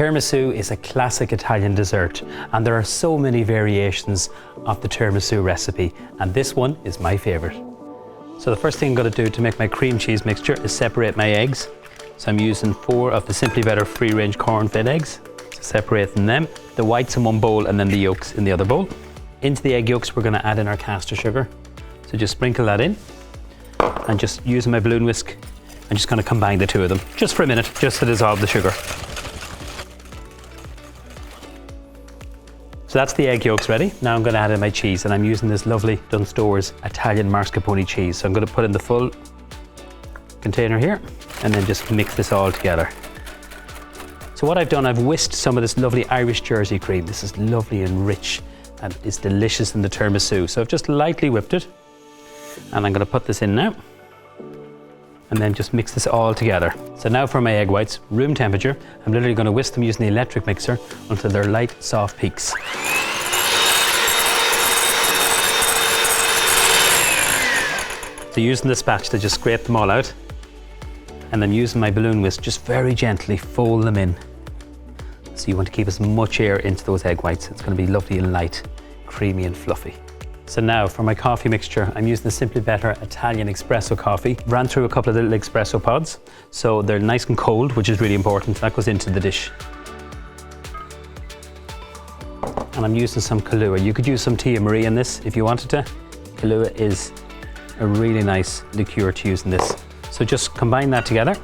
Tiramisu is a classic Italian dessert, and there are so many variations of the tiramisu recipe, and this one is my favorite. So the first thing I'm going to do to make my cream cheese mixture is separate my eggs. So I'm using 4 of the Simply Better free-range corn-fed eggs. So separating them, the whites in one bowl and then the yolks in the other bowl. Into the egg yolks we're going to add in our caster sugar. So just sprinkle that in, and just using my balloon whisk, I'm just going to combine the two of them just for a minute, just to dissolve the sugar. So that's the egg yolks ready. Now I'm going to add in my cheese, and I'm using this lovely Dunstores Italian mascarpone cheese. So I'm going to put in the full container here and then just mix this all together. So what I've done, I've whisked some of this lovely Irish Jersey cream. This is lovely and rich and it's delicious in the tiramisu. So I've just lightly whipped it, and I'm going to put this in now and then just mix this all together. So now for my egg whites, room temperature. I'm literally going to whisk them using the electric mixer until they're light, soft peaks. So using the spatula, just scrape them all out, and then using my balloon whisk, just very gently fold them in. So you want to keep as much air into those egg whites. It's going to be lovely and light, creamy and fluffy. So now for my coffee mixture, I'm using the Simply Better Italian espresso coffee. Ran through a couple of little espresso pods, so they're nice and cold, which is really important. That goes into the dish. And I'm using some Kahlua. You could use some Tia Marie in this if you wanted to. Kahlua is a really nice liqueur to use in this. So just combine that together.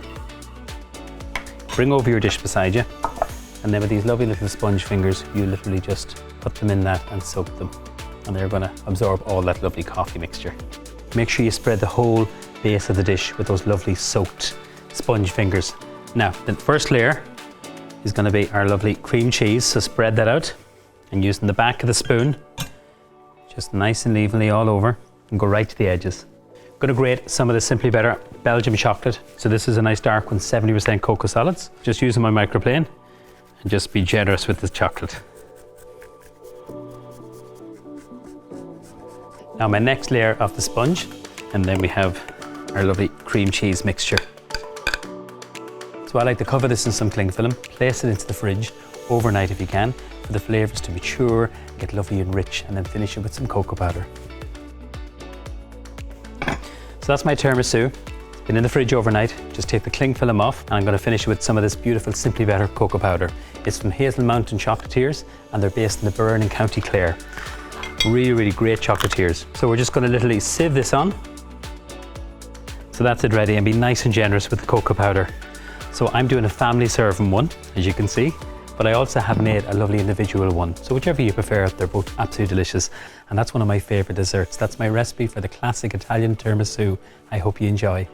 Bring over your dish beside you. And then with these lovely little sponge fingers, you literally just put them in that and soak them. And they're going to absorb all that lovely coffee mixture. Make sure you spread the whole base of the dish with those lovely soaked sponge fingers. Now, the first layer is going to be our lovely cream cheese, so spread that out, and using the back of the spoon, just nice and evenly all over, and go right to the edges. I'm going to grate some of the Simply Better Belgium chocolate. So this is a nice dark one, 70% cocoa solids. Just using my microplane, and just be generous with the chocolate. Now my next layer of the sponge, and then we have our lovely cream cheese mixture. So I like to cover this in some cling film, place it into the fridge overnight if you can, for the flavours to mature, get lovely and rich, and then finish it with some cocoa powder. So that's my tiramisu. It's been in the fridge overnight. Just take the cling film off, and I'm going to finish it with some of this beautiful Simply Better cocoa powder. It's from Hazel Mountain Chocolatiers, and they're based in the Burren in County Clare. Really, really great chocolatiers. So we're just going to literally sieve this on. So that's it ready, and be nice and generous with the cocoa powder. So I'm doing a family serving one, as you can see, but I also have made a lovely individual one. So whichever you prefer, they're both absolutely delicious. And that's one of my favorite desserts. That's my recipe for the classic Italian tiramisu. I hope you enjoy.